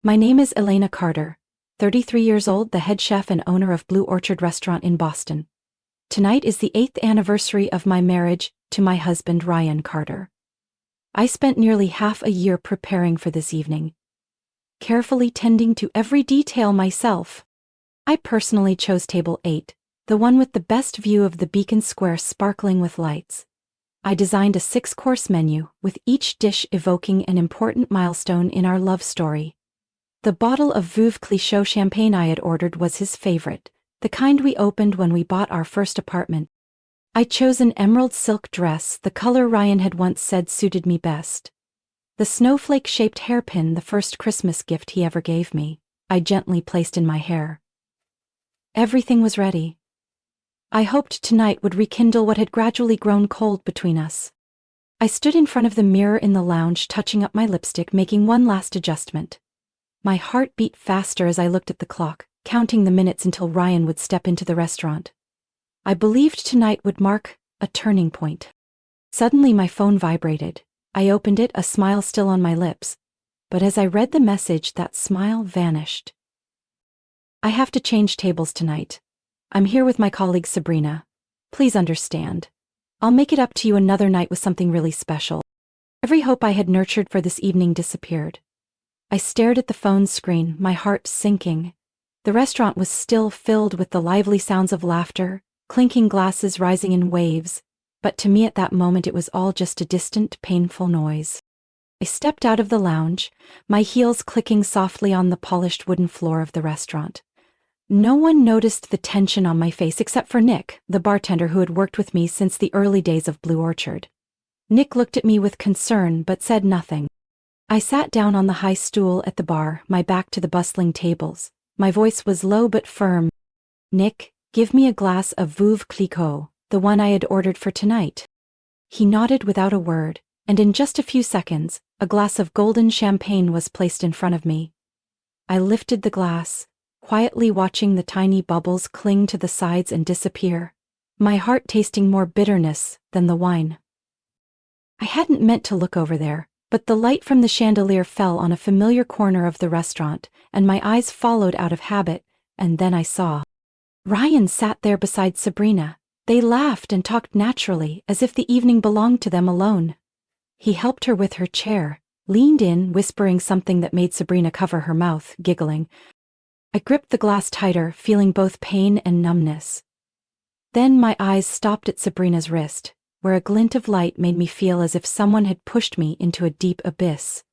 My name is Elena Carter, 33 years old, the head chef and owner of Blue Orchard Restaurant in Boston. Tonight is the 8th anniversary of my marriage to my husband, Ryan Carter. I spent nearly half a year preparing for this evening, carefully tending to every detail myself. I personally chose table 8, the one with the best view of the Beacon Square sparkling with lights. I designed a 6-course menu, with each dish evoking an important milestone in our love story. The bottle of Veuve Clicquot champagne I had ordered was his favorite, the kind we opened when we bought our first apartment. I chose an emerald silk dress, the color Ryan had once said suited me best. The snowflake-shaped hairpin, the first Christmas gift he ever gave me, I gently placed in my hair. Everything was ready. I hoped tonight would rekindle what had gradually grown cold between us. I stood in front of the mirror in the lounge, touching up my lipstick, making one last adjustment. My heart beat faster as I looked at the clock, counting the minutes until Ryan would step into the restaurant. I believed tonight would mark a turning point. Suddenly my phone vibrated. I opened it, a smile still on my lips. But as I read the message, that smile vanished. I have to change tables tonight. I'm here with my colleague Sabrina. Please understand. I'll make it up to you another night with something really special. Every hope I had nurtured for this evening disappeared. I stared at the phone screen, my heart sinking. The restaurant was still filled with the lively sounds of laughter, clinking glasses rising in waves, but to me at that moment it was all just a distant, painful noise. I stepped out of the lounge, my heels clicking softly on the polished wooden floor of the restaurant. No one noticed the tension on my face except for Nick, the bartender who had worked with me since the early days of Blue Orchard. Nick looked at me with concern but said nothing. I sat down on the high stool at the bar, my back to the bustling tables. My voice was low but firm. "Nick, give me a glass of Veuve Clicquot, the one I had ordered for tonight." He nodded without a word, and in just a few seconds, a glass of golden champagne was placed in front of me. I lifted the glass, quietly watching the tiny bubbles cling to the sides and disappear, my heart tasting more bitterness than the wine. I hadn't meant to look over there, but the light from the chandelier fell on a familiar corner of the restaurant, and my eyes followed out of habit, and then I saw. Ryan sat there beside Sabrina. They laughed and talked naturally, as if the evening belonged to them alone. He helped her with her chair, leaned in, whispering something that made Sabrina cover her mouth, giggling. I gripped the glass tighter, feeling both pain and numbness. Then my eyes stopped at Sabrina's wrist, where a glint of light made me feel as if someone had pushed me into a deep abyss.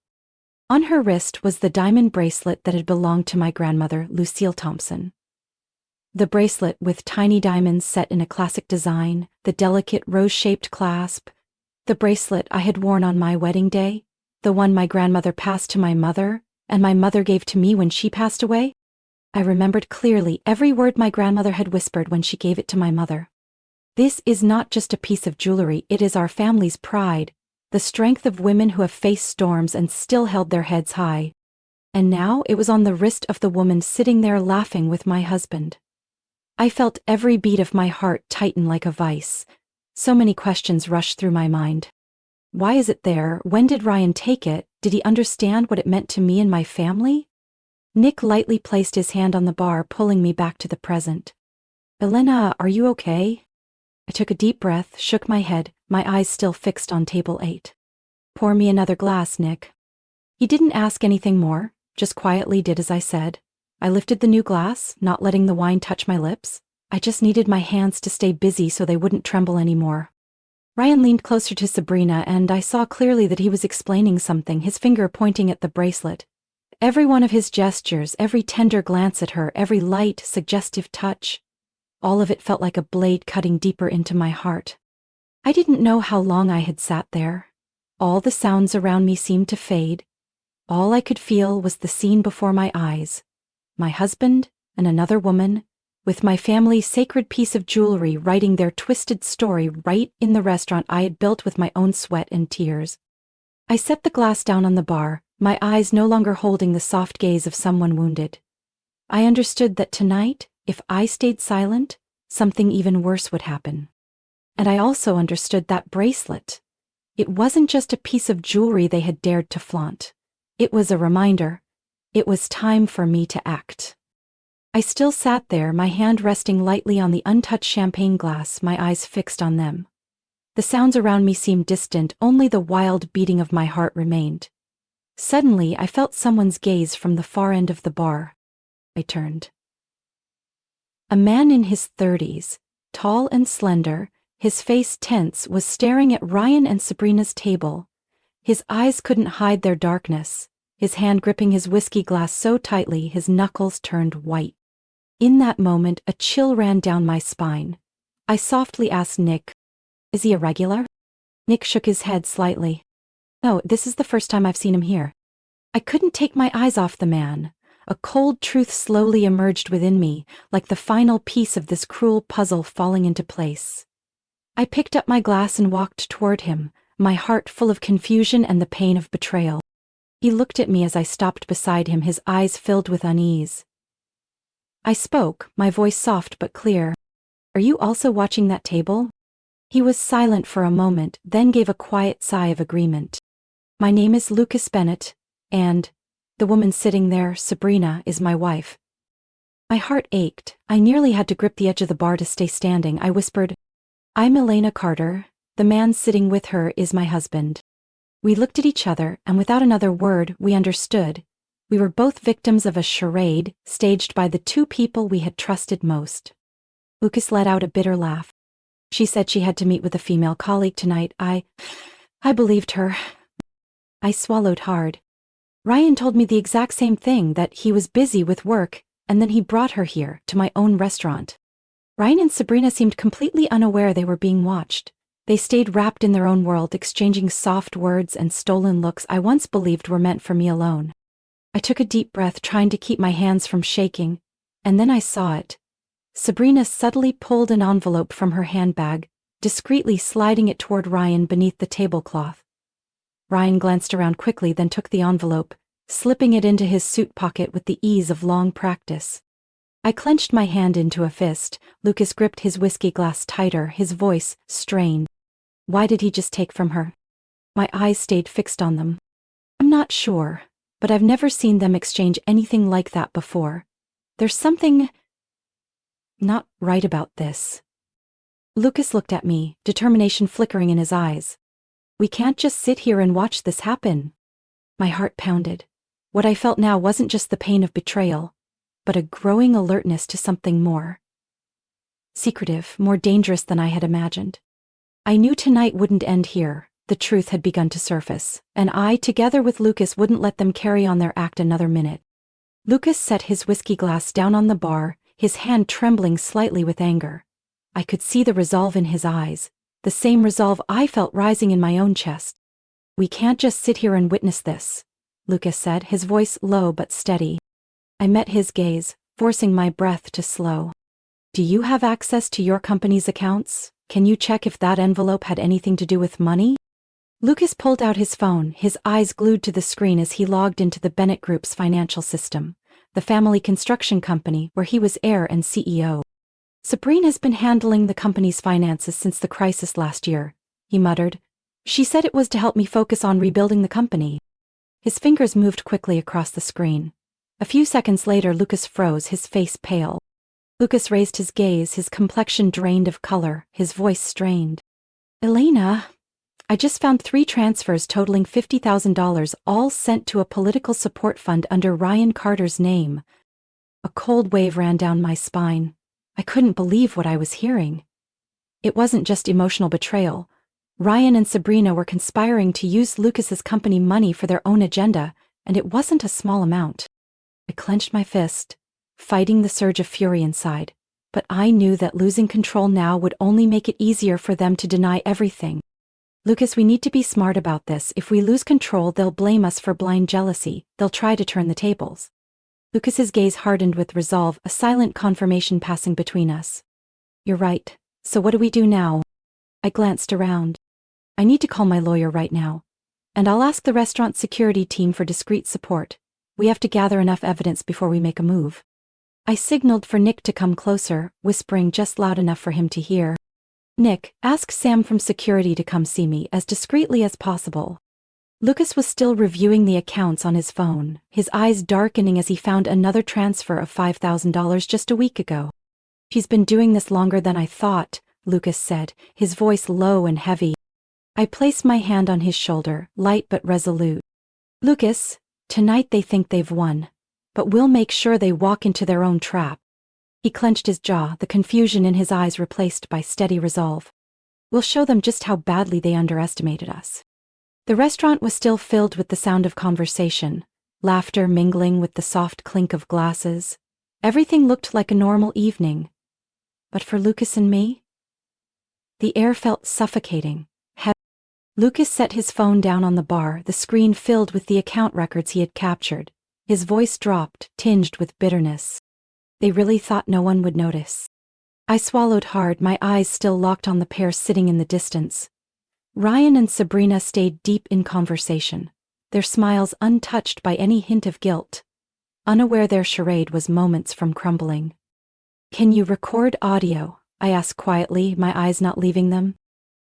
On her wrist was the diamond bracelet that had belonged to my grandmother, Lucille Thompson. The bracelet with tiny diamonds set in a classic design, the delicate rose-shaped clasp, the bracelet I had worn on my wedding day, the one my grandmother passed to my mother, and my mother gave to me when she passed away. I remembered clearly every word my grandmother had whispered when she gave it to my mother. "This is not just a piece of jewelry, it is our family's pride, the strength of women who have faced storms and still held their heads high." And now it was on the wrist of the woman sitting there laughing with my husband. I felt every beat of my heart tighten like a vice. So many questions rushed through my mind. Why is it there? When did Ryan take it? Did he understand what it meant to me and my family? Nick lightly placed his hand on the bar, pulling me back to the present. "Elena, are you okay?" I took a deep breath, shook my head, my eyes still fixed on table 8. "Pour me another glass, Nick." He didn't ask anything more, just quietly did as I said. I lifted the new glass, not letting the wine touch my lips. I just needed my hands to stay busy so they wouldn't tremble anymore. Ryan leaned closer to Sabrina, and I saw clearly that he was explaining something, his finger pointing at the bracelet. Every one of his gestures, every tender glance at her, every light, suggestive touch, all of it felt like a blade cutting deeper into my heart. I didn't know how long I had sat there. All the sounds around me seemed to fade. All I could feel was the scene before my eyes. My husband and another woman, with my family's sacred piece of jewelry writing their twisted story right in the restaurant I had built with my own sweat and tears. I set the glass down on the bar, my eyes no longer holding the soft gaze of someone wounded. I understood that tonight, if I stayed silent, something even worse would happen. And I also understood that bracelet. It wasn't just a piece of jewelry they had dared to flaunt. It was a reminder. It was time for me to act. I still sat there, my hand resting lightly on the untouched champagne glass, my eyes fixed on them. The sounds around me seemed distant, only the wild beating of my heart remained. Suddenly, I felt someone's gaze from the far end of the bar. I turned. A man in his 30s, tall and slender, his face tense, was staring at Ryan and Sabrina's table. His eyes couldn't hide their darkness, his hand gripping his whiskey glass so tightly his knuckles turned white. In that moment, a chill ran down my spine. I softly asked Nick, "Is he a regular?" Nick shook his head slightly. "No, this is the first time I've seen him here." I couldn't take my eyes off the man. A cold truth slowly emerged within me, like the final piece of this cruel puzzle falling into place. I picked up my glass and walked toward him, my heart full of confusion and the pain of betrayal. He looked at me as I stopped beside him, his eyes filled with unease. I spoke, my voice soft but clear. "Are you also watching that table?" He was silent for a moment, then gave a quiet sigh of agreement. "My name is Lucas Bennett, and the woman sitting there, Sabrina, is my wife." My heart ached. I nearly had to grip the edge of the bar to stay standing. I whispered, "I'm Elena Carter. The man sitting with her is my husband." We looked at each other, and without another word, we understood. We were both victims of a charade, staged by the two people we had trusted most. Lucas let out a bitter laugh. "She said she had to meet with a female colleague tonight. I believed her." I swallowed hard. Ryan told me the exact same thing, that he was busy with work, and then he brought her here, to my own restaurant. Ryan and Sabrina seemed completely unaware they were being watched. They stayed wrapped in their own world, exchanging soft words and stolen looks I once believed were meant for me alone. I took a deep breath, trying to keep my hands from shaking, and then I saw it. Sabrina subtly pulled an envelope from her handbag, discreetly sliding it toward Ryan beneath the tablecloth. Ryan glanced around quickly, then took the envelope, slipping it into his suit pocket with the ease of long practice. I clenched my hand into a fist. Lucas gripped his whiskey glass tighter, his voice strained. Why did he just take from her? My eyes stayed fixed on them. I'm not sure, but I've never seen them exchange anything like that before. There's something not right about this. Lucas looked at me, determination flickering in his eyes. We can't just sit here and watch this happen. My heart pounded. What I felt now wasn't just the pain of betrayal, but a growing alertness to something more secretive, more dangerous than I had imagined. I knew tonight wouldn't end here. The truth had begun to surface, and I, together with Lucas, wouldn't let them carry on their act another minute. Lucas set his whiskey glass down on the bar, his hand trembling slightly with anger. I could see the resolve in his eyes, the same resolve I felt rising in my own chest. We can't just sit here and witness this, Lucas said, his voice low but steady. I met his gaze, forcing my breath to slow. Do you have access to your company's accounts? Can you check if that envelope had anything to do with money? Lucas pulled out his phone, his eyes glued to the screen as he logged into the Bennett Group's financial system, the family construction company where he was heir and CEO. Sabrina's been handling the company's finances since the crisis last year, he muttered. She said it was to help me focus on rebuilding the company. His fingers moved quickly across the screen. A few seconds later, Lucas froze, his face pale. Lucas raised his gaze, his complexion drained of color, his voice strained. Elena, I just found 3 transfers totaling $50,000, all sent to a political support fund under Ryan Carter's name. A cold wave ran down my spine. I couldn't believe what I was hearing. It wasn't just emotional betrayal. Ryan and Sabrina were conspiring to use Lucas's company money for their own agenda, and it wasn't a small amount. I clenched my fist, fighting the surge of fury inside, but I knew that losing control now would only make it easier for them to deny everything. Lucas, we need to be smart about this. If we lose control, they'll blame us for blind jealousy. They'll try to turn the tables. Lucas's gaze hardened with resolve, a silent confirmation passing between us. You're right. So what do we do now? I glanced around. I need to call my lawyer right now. And I'll ask the restaurant security team for discreet support. We have to gather enough evidence before we make a move. I signaled for Nick to come closer, whispering just loud enough for him to hear. Nick, ask Sam from security to come see me as discreetly as possible. Lucas was still reviewing the accounts on his phone, his eyes darkening as he found another transfer of $5,000 just a week ago. "She's been doing this longer than I thought," Lucas said, his voice low and heavy. I placed my hand on his shoulder, light but resolute. "Lucas, tonight they think they've won. But we'll make sure they walk into their own trap." He clenched his jaw, the confusion in his eyes replaced by steady resolve. "We'll show them just how badly they underestimated us." The restaurant was still filled with the sound of conversation, laughter mingling with the soft clink of glasses. Everything looked like a normal evening. But for Lucas and me? The air felt suffocating. Lucas set his phone down on the bar, the screen filled with the account records he had captured. His voice dropped, tinged with bitterness. They really thought no one would notice. I swallowed hard, my eyes still locked on the pair sitting in the distance. Ryan and Sabrina stayed deep in conversation, their smiles untouched by any hint of guilt, unaware their charade was moments from crumbling. "Can you record audio?" I asked quietly, my eyes not leaving them.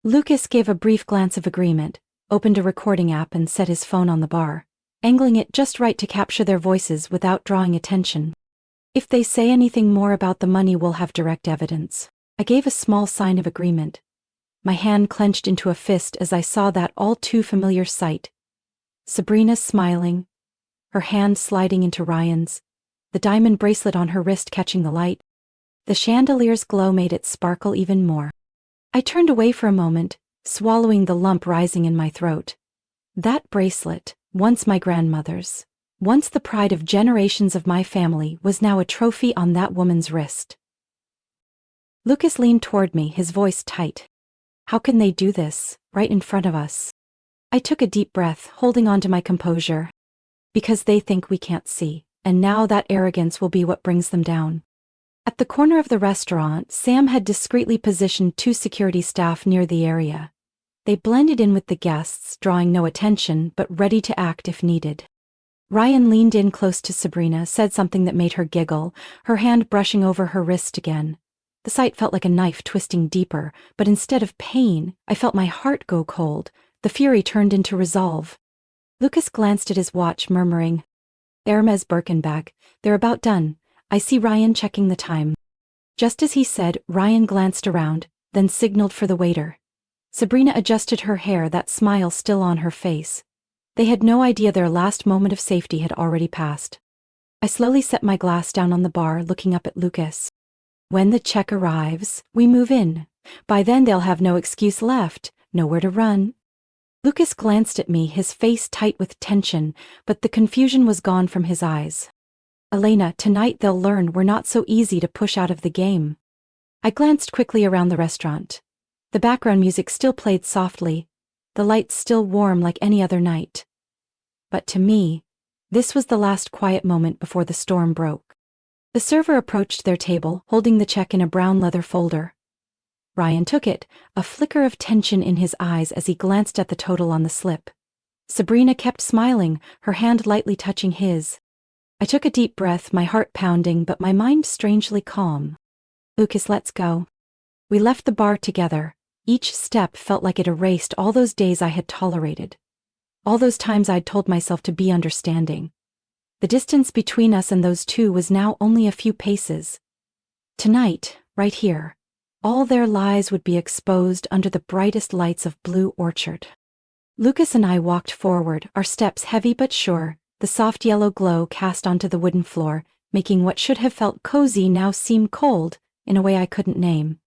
Lucas gave a brief glance of agreement, opened a recording app and set his phone on the bar, angling it just right to capture their voices without drawing attention. "If they say anything more about the money, we'll have direct evidence." I gave a small sign of agreement. My hand clenched into a fist as I saw that all too familiar sight. Sabrina smiling, her hand sliding into Ryan's, the diamond bracelet on her wrist catching the light. The chandelier's glow made it sparkle even more. I turned away for a moment, swallowing the lump rising in my throat. That bracelet, once my grandmother's, once the pride of generations of my family, was now a trophy on that woman's wrist. Lucas leaned toward me, his voice tight. "How can they do this, right in front of us?" I took a deep breath, holding on to my composure. "Because they think we can't see, and now that arrogance will be what brings them down." At the corner of the restaurant, Sam had discreetly positioned 2 security staff near the area. They blended in with the guests, drawing no attention, but ready to act if needed. Ryan leaned in close to Sabrina, said something that made her giggle, her hand brushing over her wrist again. The sight felt like a knife twisting deeper, but instead of pain, I felt my heart go cold. The fury turned into resolve. Lucas glanced at his watch, murmuring, "Hermes Birkin bag. They're about done. I see Ryan checking the time." Just as he said, Ryan glanced around, then signaled for the waiter. Sabrina adjusted her hair, that smile still on her face. They had no idea their last moment of safety had already passed. I slowly set my glass down on the bar, looking up at Lucas. "When the check arrives, we move in. By then they'll have no excuse left, nowhere to run." Lucas glanced at me, his face tight with tension, but the confusion was gone from his eyes. "Elena, tonight they'll learn we're not so easy to push out of the game." I glanced quickly around the restaurant. The background music still played softly, the lights still warm like any other night. But to me, this was the last quiet moment before the storm broke. The server approached their table, holding the check in a brown leather folder. Ryan took it, a flicker of tension in his eyes as he glanced at the total on the slip. Sabrina kept smiling, her hand lightly touching his. I took a deep breath, my heart pounding, but my mind strangely calm. "Lucas, let's go." We left the bar together. Each step felt like it erased all those days I had tolerated. All those times I'd told myself to be understanding. The distance between us and those 2 was now only a few paces. Tonight, right here, all their lies would be exposed under the brightest lights of Blue Orchard. Lucas and I walked forward, our steps heavy but sure, the soft yellow glow cast onto the wooden floor, making what should have felt cozy now seem cold, in a way I couldn't name.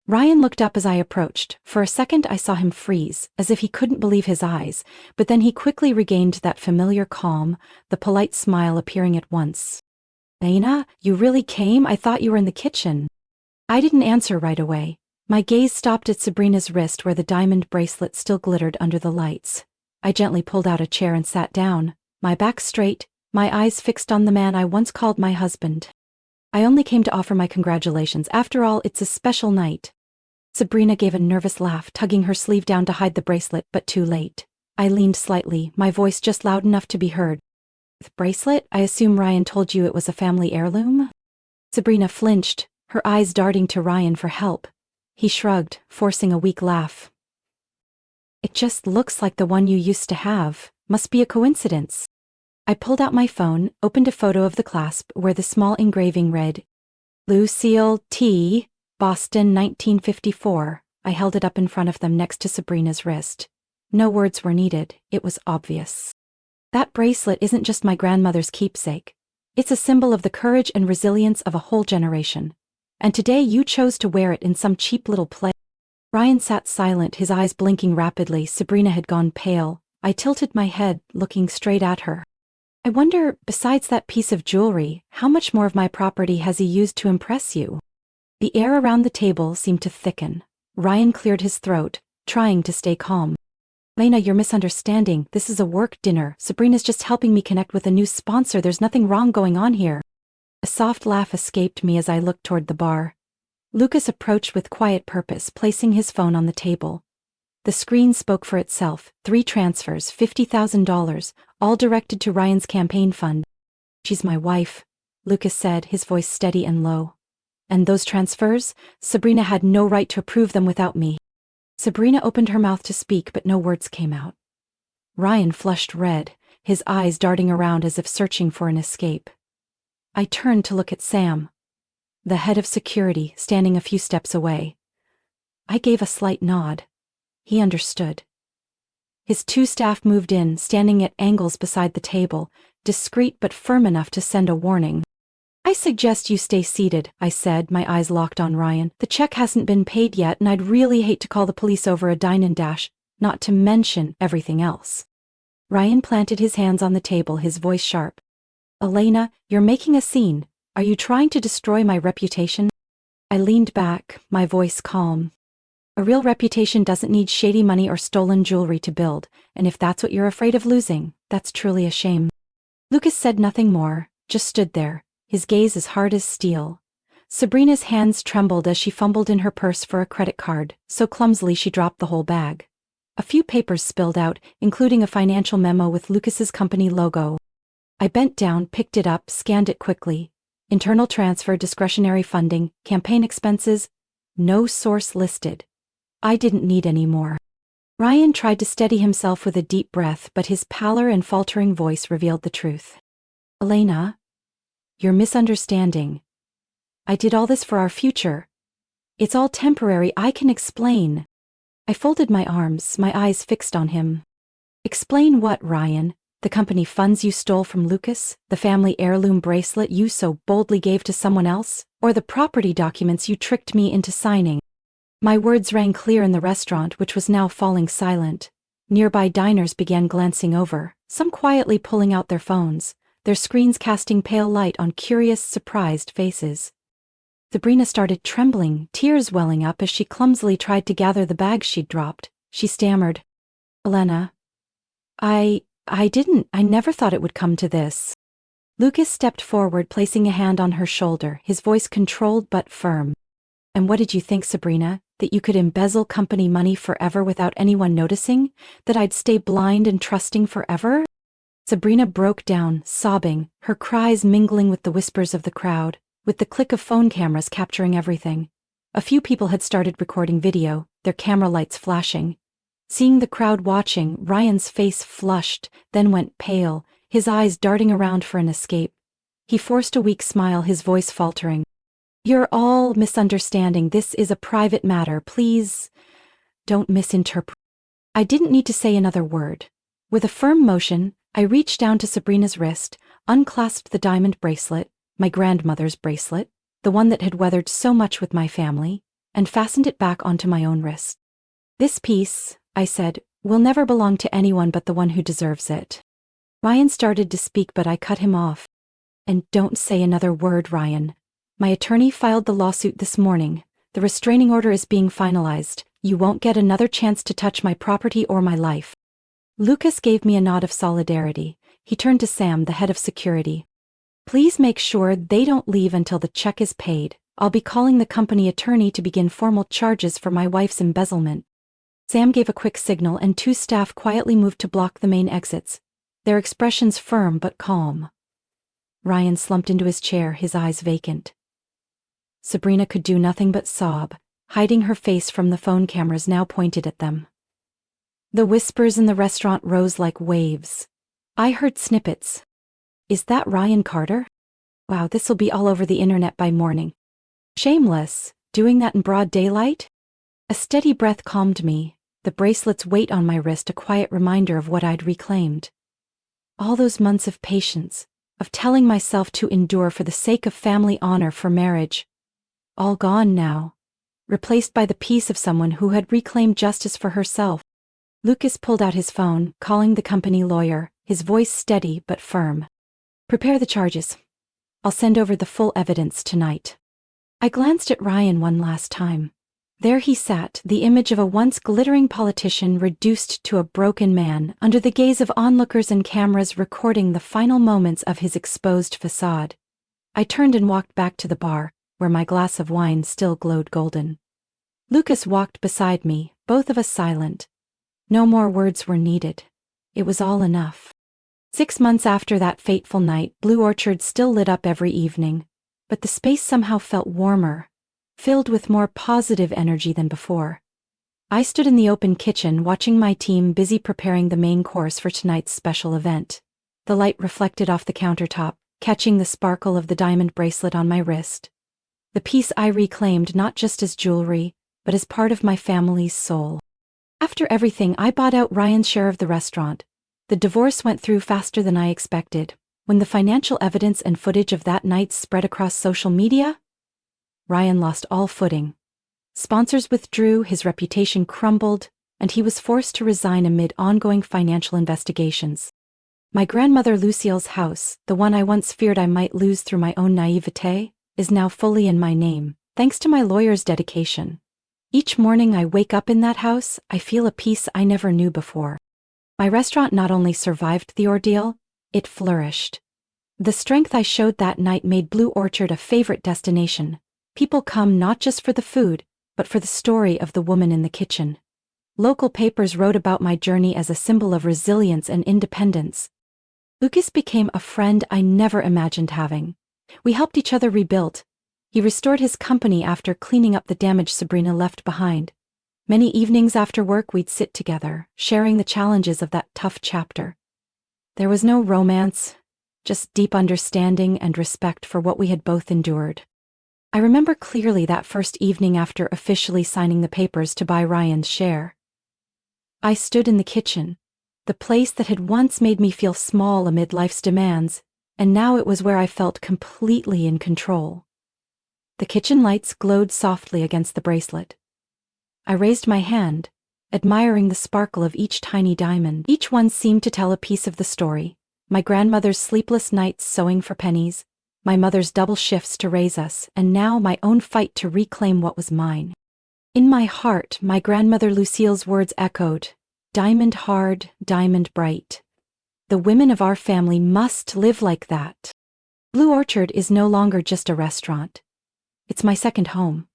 Ryan looked up as I approached. For a second I saw him freeze, as if he couldn't believe his eyes, but then he quickly regained that familiar calm, the polite smile appearing at once. "Elena, you really came? I thought you were in the kitchen." I didn't answer right away. My gaze stopped at Sabrina's wrist where the diamond bracelet still glittered under the lights. I gently pulled out a chair and sat down, my back straight, my eyes fixed on the man I once called my husband. "I only came to offer my congratulations. After all, it's a special night." Sabrina gave a nervous laugh, tugging her sleeve down to hide the bracelet, but too late. I leaned slightly, my voice just loud enough to be heard. "The bracelet? I assume Ryan told you it was a family heirloom?" Sabrina flinched, her eyes darting to Ryan for help. He shrugged, forcing a weak laugh. It just looks like the one you used to have. Must be a coincidence. I pulled out my phone, opened a photo of the clasp where the small engraving read, Lucille T., Boston, 1954. I held it up in front of them next to Sabrina's wrist. No words were needed, it was obvious. That bracelet isn't just my grandmother's keepsake. It's a symbol of the courage and resilience of a whole generation. And today you chose to wear it in some cheap little play. Ryan sat silent, his eyes blinking rapidly. Sabrina had gone pale. I tilted my head, looking straight at her. I wonder, besides that piece of jewelry, how much more of my property has he used to impress you? The air around the table seemed to thicken. Ryan cleared his throat, trying to stay calm. Lena, you're misunderstanding. This is a work dinner. Sabrina's just helping me connect with a new sponsor. There's nothing wrong going on here. A soft laugh escaped me as I looked toward the bar. Lucas approached with quiet purpose, placing his phone on the table. The screen spoke for itself. 3 transfers, $50,000, all directed to Ryan's campaign fund. She's my wife, Lucas said, his voice steady and low. And those transfers? Sabrina had no right to approve them without me. Sabrina opened her mouth to speak, but no words came out. Ryan flushed red, his eyes darting around as if searching for an escape. I turned to look at Sam, the head of security, standing a few steps away. I gave a slight nod. He understood. His 2 staff moved in, standing at angles beside the table, discreet but firm enough to send a warning. I suggest you stay seated, I said, my eyes locked on Ryan. The check hasn't been paid yet, and I'd really hate to call the police over a dine and dash, not to mention everything else. Ryan planted his hands on the table, his voice sharp. Elena, you're making a scene. Are you trying to destroy my reputation? I leaned back, my voice calm. A real reputation doesn't need shady money or stolen jewelry to build, and if that's what you're afraid of losing, that's truly a shame. Lucas said nothing more, just stood there, his gaze as hard as steel. Sabrina's hands trembled as she fumbled in her purse for a credit card, so clumsily she dropped the whole bag. A few papers spilled out, including a financial memo with Lucas's company logo. I bent down, picked it up, scanned it quickly. Internal transfer, discretionary funding, campaign expenses, no source listed. I didn't need any more. Ryan tried to steady himself with a deep breath, but his pallor and faltering voice revealed the truth. Elena, you're misunderstanding. I did all this for our future. It's all temporary, I can explain. I folded my arms, my eyes fixed on him. Explain what, Ryan? The company funds you stole from Lucas? The family heirloom bracelet you so boldly gave to someone else? Or the property documents you tricked me into signing? My words rang clear in the restaurant, which was now falling silent. Nearby diners began glancing over, some quietly pulling out their phones, their screens casting pale light on curious, surprised faces. Sabrina started trembling, tears welling up as she clumsily tried to gather the bags she'd dropped. She stammered, Elena, I never thought it would come to this. Lucas stepped forward, placing a hand on her shoulder, his voice controlled but firm. And what did you think, Sabrina? That you could embezzle company money forever without anyone noticing? That I'd stay blind and trusting forever? Sabrina broke down, sobbing, her cries mingling with the whispers of the crowd, with the click of phone cameras capturing everything. A few people had started recording video, their camera lights flashing. Seeing the crowd watching, Ryan's face flushed, then went pale, his eyes darting around for an escape. He forced a weak smile, his voice faltering. You're all misunderstanding. This is a private matter. Please, don't misinterpret. I didn't need to say another word. With a firm motion, I reached down to Sabrina's wrist, unclasped the diamond bracelet, my grandmother's bracelet, the one that had weathered so much with my family, and fastened it back onto my own wrist. This piece, I said, will never belong to anyone but the one who deserves it. Ryan started to speak, but I cut him off. And don't say another word, Ryan. My attorney filed the lawsuit this morning. The restraining order is being finalized. You won't get another chance to touch my property or my life. Lucas gave me a nod of solidarity. He turned to Sam, the head of security. Please make sure they don't leave until the check is paid. I'll be calling the company attorney to begin formal charges for my wife's embezzlement. Sam gave a quick signal and 2 staff quietly moved to block the main exits, their expressions firm but calm. Ryan slumped into his chair, his eyes vacant. Sabrina could do nothing but sob, hiding her face from the phone cameras now pointed at them. The whispers in the restaurant rose like waves. I heard snippets. Is that Ryan Carter? Wow, this'll be all over the internet by morning. Shameless, doing that in broad daylight? A steady breath calmed me, the bracelet's weight on my wrist a quiet reminder of what I'd reclaimed. All those months of patience, of telling myself to endure for the sake of family honor for marriage. All gone now, replaced by the peace of someone who had reclaimed justice for herself. Lucas pulled out his phone, calling the company lawyer, his voice steady but firm. Prepare the charges. I'll send over the full evidence tonight. I glanced at Ryan one last time. There he sat, the image of a once glittering politician reduced to a broken man, under the gaze of onlookers and cameras recording the final moments of his exposed facade. I turned and walked back to the bar, where my glass of wine still glowed golden. Lucas walked beside me, both of us silent. No more words were needed. It was all enough. 6 months after that fateful night, Blue Orchard still lit up every evening, but the space somehow felt warmer, filled with more positive energy than before. I stood in the open kitchen watching my team busy preparing the main course for tonight's special event. The light reflected off the countertop, catching the sparkle of the diamond bracelet on my wrist. The piece I reclaimed not just as jewelry, but as part of my family's soul. After everything, I bought out Ryan's share of the restaurant. The divorce went through faster than I expected. When the financial evidence and footage of that night spread across social media, Ryan lost all footing. Sponsors withdrew, his reputation crumbled, and he was forced to resign amid ongoing financial investigations. My grandmother Lucille's house, the one I once feared I might lose through my own naivete, is now fully in my name, thanks to my lawyer's dedication. Each morning I wake up in that house, I feel a peace I never knew before. My restaurant not only survived the ordeal, it flourished. The strength I showed that night made Blue Orchard a favorite destination. People come not just for the food, but for the story of the woman in the kitchen. Local papers wrote about my journey as a symbol of resilience and independence. Lucas became a friend I never imagined having. We helped each other rebuild. He restored his company after cleaning up the damage Sabrina left behind. Many evenings after work we'd sit together, sharing the challenges of that tough chapter. There was no romance, just deep understanding and respect for what we had both endured. I remember clearly that first evening after officially signing the papers to buy Ryan's share. I stood in the kitchen, the place that had once made me feel small amid life's demands, and now it was where I felt completely in control. The kitchen lights glowed softly against the bracelet. I raised my hand, admiring the sparkle of each tiny diamond. Each one seemed to tell a piece of the story. My grandmother's sleepless nights sewing for pennies, my mother's double shifts to raise us, and now my own fight to reclaim what was mine. In my heart, my grandmother Lucille's words echoed, "Diamond hard, diamond bright. The women of our family must live like that." Blue Orchard is no longer just a restaurant. It's my second home.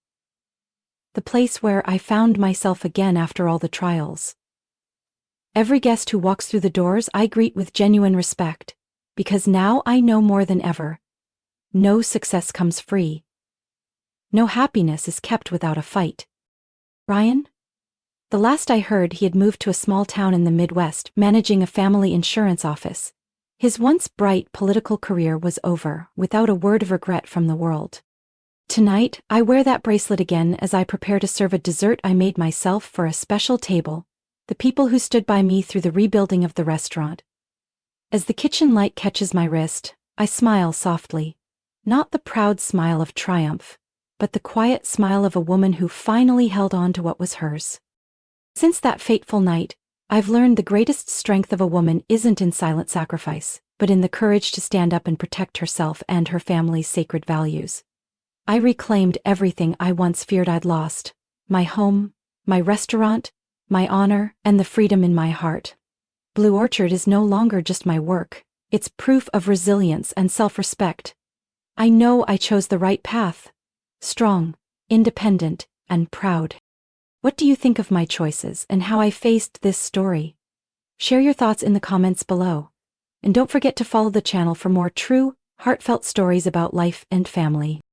The place where I found myself again after all the trials. Every guest who walks through the doors I greet with genuine respect, because now I know more than ever. No success comes free. No happiness is kept without a fight. Ryan? The last I heard, he had moved to a small town in the Midwest, managing a family insurance office. His once bright political career was over, without a word of regret from the world. Tonight, I wear that bracelet again as I prepare to serve a dessert I made myself for a special table, the people who stood by me through the rebuilding of the restaurant. As the kitchen light catches my wrist, I smile softly, not the proud smile of triumph, but the quiet smile of a woman who finally held on to what was hers. Since that fateful night, I've learned the greatest strength of a woman isn't in silent sacrifice, but in the courage to stand up and protect herself and her family's sacred values. I reclaimed everything I once feared I'd lost: my home, my restaurant, my honor, and the freedom in my heart. Blue Orchard is no longer just my work, it's proof of resilience and self-respect. I know I chose the right path. Strong, independent, and proud. What do you think of my choices and how I faced this story? Share your thoughts in the comments below. And don't forget to follow the channel for more true, heartfelt stories about life and family.